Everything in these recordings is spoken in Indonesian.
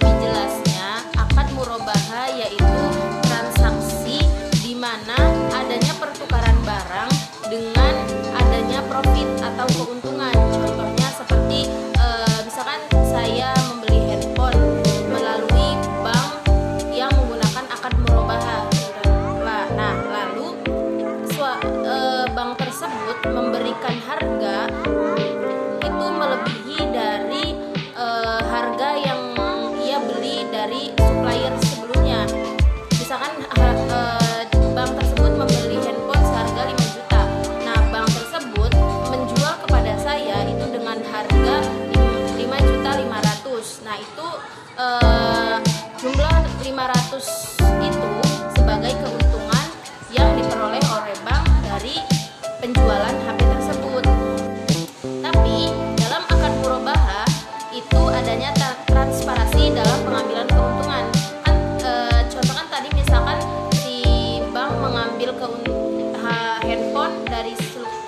lebih jelasnya, akad murabahah yaitu transaksi di mana adanya pertukaran barang dengan adanya profit atau keuntungan. Contohnya seperti misalkan saya membeli handphone melalui bank yang menggunakan akad murabahah. Nah, lalu bank tersebut memberikan harga itu melebihi dari harga yang ia beli dari supplier sebelumnya. Misalkan bank tersebut membeli handphone seharga 5 juta. Nah, bank tersebut menjual kepada saya itu dengan harga 5.500.000. Nah, itu jumlah 500 itu sebagai keuntungan yang diperoleh oleh bank dari penjualan HP tersebut. Tapi dalam akad murabahah itu adanya transparansi dalam pengambilan keuntungan. Contoh kan tadi misalkan si bank mengambil handphone dari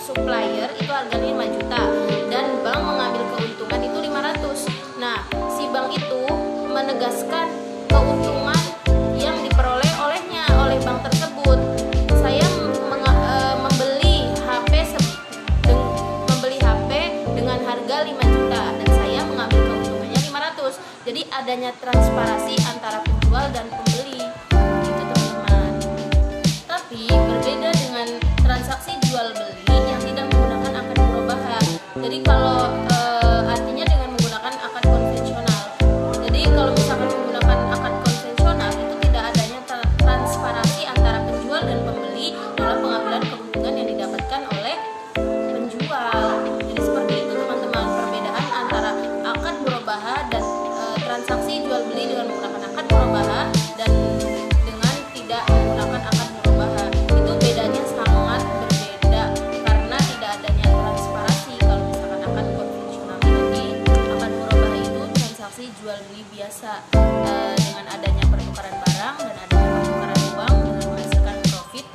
supplier itu harganya 5 juta dan bank mengambil keuntungan itu 500. Nah, si bank itu menegaskan keuntungan yang diperoleh oleh bank tersebut. Saya membeli HP dengan harga 5 juta dan saya mengambil keuntungannya 500. Jadi adanya transparansi antara penjual dan pembeli. Gitu, teman-teman. Tapi berbeda dengan transaksi jual beli yang tidak menggunakan akad murabahah. Jadi kalau artinya dengan menggunakan akad konvensional. Jadi kalau misalkan menggunakan akad konvensional itu tidak adanya transparansi antara penjual dan pembeli dalam pengambilan keuntungan yang didapatkan oleh penjual. Jadi seperti itu, teman-teman, perbedaan antara akad murabahah dan transaksi jual beli dengan menggunakan akad murabahah dan dengan tidak menggunakan akad murabahah. Itu bedanya sangat berbeda karena tidak adanya transparansi kalau misalkan akad konvensional. Jadi akad murabahah itu transaksi jual beli biasa dengan adanya pertukaran barang dan adanya pertukaran uang dengan menghasilkan profit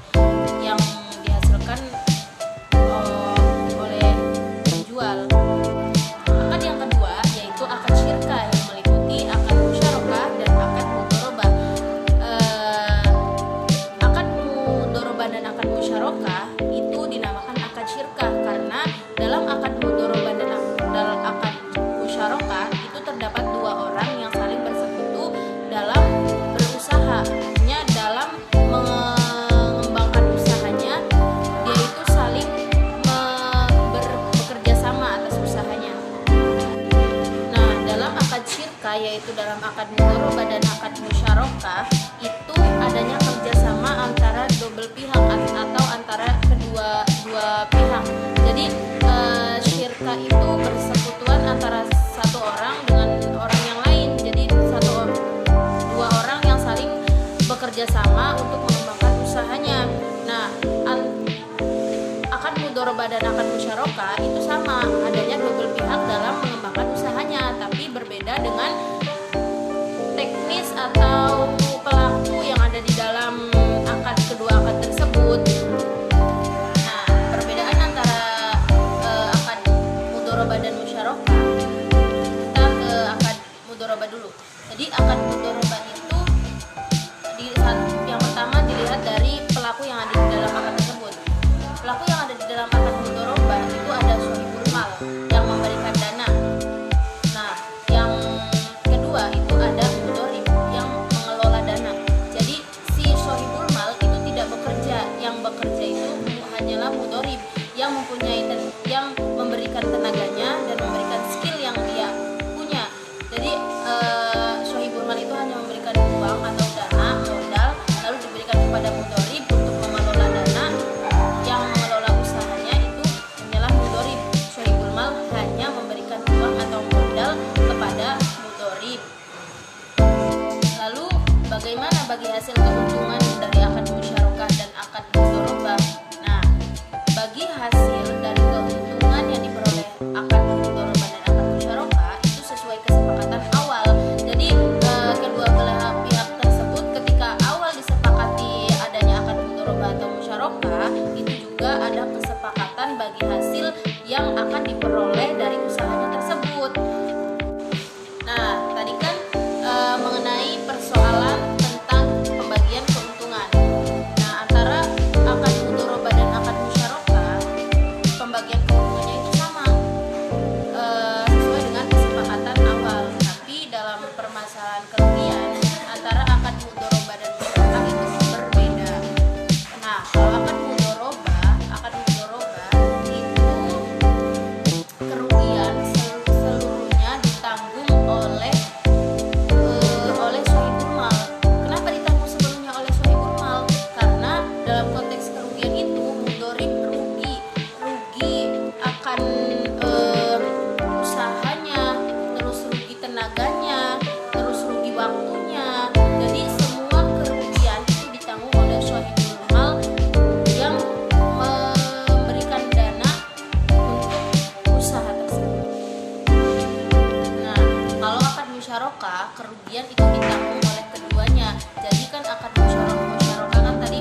yang dihasilkan oleh penjual. Akad yang kedua yaitu akad syirkah yang meliputi akad musyarakah dan akad mudharabah. Akad mudharabah dan akad musyarakah itu dinamakan akad syirkah karena dalam akad mudharabah dan dalam akad musyarakah itu terdapat dua orang yang saling bersekutu dalam berusaha. Artinya dalam mengembangkan usahanya dia itu saling bekerja sama atas usahanya. Nah, dalam akad syirkah yaitu dalam akad mudharabah dan akad musyarakah itu adanya kerjasama antara double pihak atau antara kedua pihak. Jadi syirkah itu persekutuan antara satu orang dengan orang yang lain. Jadi dua orang yang saling bekerja sama untuk mengembangkan usahanya. Nah, akad mudharabah dan akad musyarakah itu sama, adanya double pihak dalam mengembangkan usahanya, tapi berbeda dengan teknis atau pelaku yang ada di dalam kedua akad tersebut. Nah, perbedaan antara akad mudharabah dan musyarakah, kita ke akad mudharabah dulu. Jadi akad mudharabah itu yang pertama dilihat dari pelaku yang ada di dalam akad tersebut. Pelaku yang ada di dalam akad mudharabah itu ada shahibul mal yang memberikan dana. Nah, yang kedua itu ada mudharib yang mengelola dana. Jadi si shahibul mal itu tidak bekerja, yang bekerja itu hanyalah mudharib yang yang memberikan tenaganya dan memberikan skill yang dia punya. Jadi shahibul mal itu hanya memberikan uang atau dana modal lalu diberikan kepada mudharib untuk mengelola dana. Yang mengelola usahanya itu hanyalah mudharib. Shahibul mal hanya memberikan uang atau modal kepada mudharib. Lalu bagaimana bagi hasil keuntungan dari akad musyarakah dan akad mudharabah? Nah, bagi hasil dari keuntungan yang diperoleh akad mudharabah dan akad musyarakah itu sesuai kesepakatan awal. Jadi kedua belah pihak tersebut ketika awal disepakati adanya akad mudharabah atau musyarakah itu juga ada kesepakatan bagi hasil yang akan diperoleh dari usahanya tersebut. Nah, tadi kan kerugian antara akad mudoroba dan musyarakah itu berbeda. Nah, kalau akad mudoroba itu kerugian seluruhnya ditanggung oleh sohibul mal. Kenapa ditanggung sepenuhnya oleh sohibul mal? Karena dalam konteks kerugian itu mudorib rugi akan usahanya, terus rugi tenaganya, terus rugi waktunya. Jadi semua kerugian itu ditanggung oleh sohibul mal yang memberikan dana untuk usaha tersebut. Nah, kalau akad musyarakah, kerugian itu ditanggung oleh keduanya. Jadi kan akad musyarakah kan tadi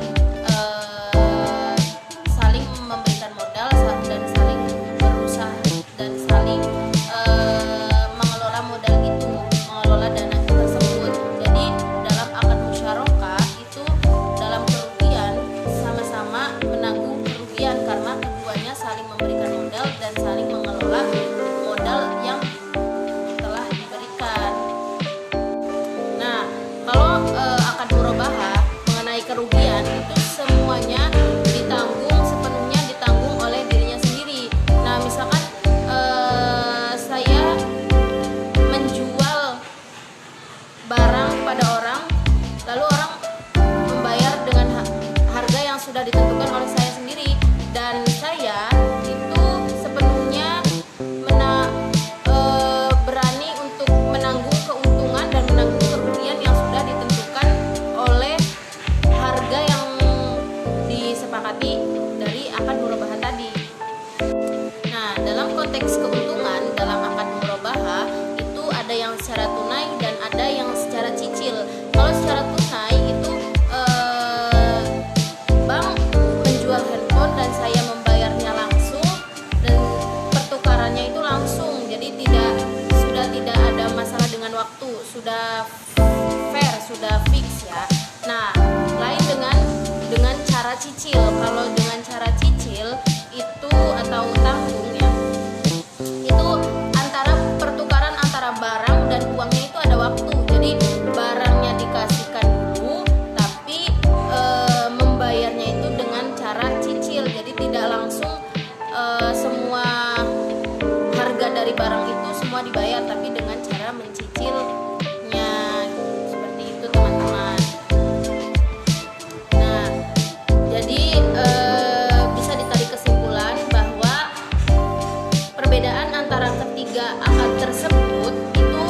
saling memberikan modal dan saling berusaha dan saling mengelola modal itu, mengelola dana tersebut. Jadi dalam akad musyarakah itu dalam kerugian sama-sama menanggung kerugian karena keduanya saling memberikan modal dan saling mengelola modal yang telah diberikan. Nah, kalau akad murabahah mengenai kerugian itu semuanya sepenuhnya ditanggung oleh dirinya sendiri. Nah, misalkan saya menjual barang pada orang, lalu orang membayar dengan harga yang sudah ditentukan oleh saya sendiri, dan saya itu sepenuhnya berani untuk menanggung keuntungan dan menanggung kerugian yang sudah ditentukan oleh harga yang disepakati dari akad murabahah tadi. Nah, dalam konteks keuntungan dalam akad murabahah itu ada yang secara tunai dan ada yang secara cicil. Kalau secara tunai itu bank menjual handphone dan saya membayarnya langsung dan pertukarannya itu langsung. Jadi sudah tidak ada masalah dengan waktu, sudah fair, sudah fix ya. Nah, lain dengan cara cicil. Kalau dengan cara cicil itu atau tanggung ya, itu pertukaran antara barang dan uangnya itu ada waktu. Jadi barangnya dikasihkan dulu, tapi membayarnya itu dengan cara cicil. Jadi tidak langsung semua harga dari barang itu semua dibayar, tapi dengan cara mencicilnya. Seperti itu teman-teman. Nah, jadi bisa ditarik kesimpulan bahwa perbedaan antara ketiga akad tersebut itu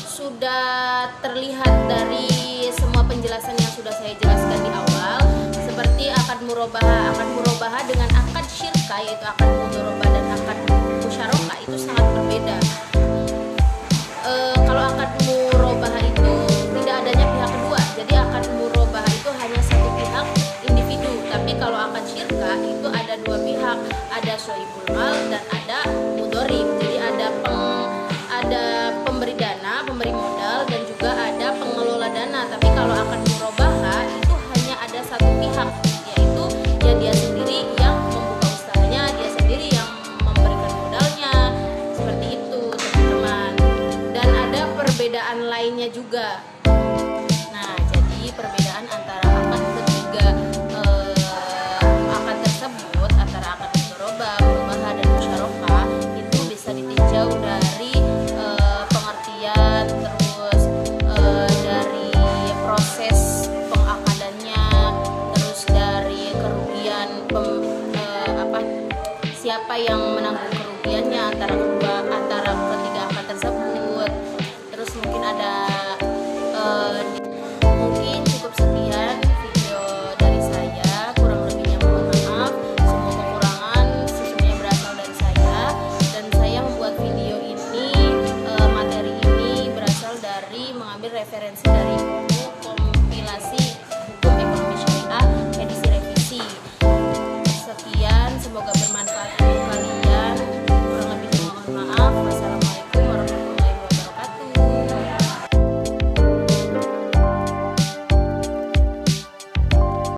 sudah terlihat dari semua penjelasan yang sudah saya jelaskan di awal. Seperti akad murabahah dengan akad syirkah, yaitu akad mudoroba dan akad musyarakah itu sangat berbeda. Kalau akad murabahah itu tidak adanya pihak kedua, jadi akad murabahah itu hanya satu pihak individu. Tapi kalau akad syirkah itu ada dua pihak, ada sohibul mal dan ada mudorib. Jadi ada pemberi dana, pemberi modal, dan juga ada pengelola dana. Tapi kalau akad murabahah itu hanya ada satu pihak, yaitu ya dia sendiri yang membuka usahanya, dia sendiri yang memberikan modalnya. Seperti itu teman-teman. Dan ada perbedaan lainnya juga. Nah, jadi perbedaan antara akad ketiga akad tersebut, antara akad murabahah dan musyarakah itu bisa ditinjau dari pengertian, terus dari proses pengakadannya, terus dari kerugian siapa yang menanggung kerugiannya antara ketiga akad tersebut. Terus mungkin ada mungkin cukup sekian video dari saya, kurang lebihnya mohon maaf. Semua kekurangan sesungguhnya berasal dari saya, dan saya membuat video ini, materi ini berasal dari mengambil referensi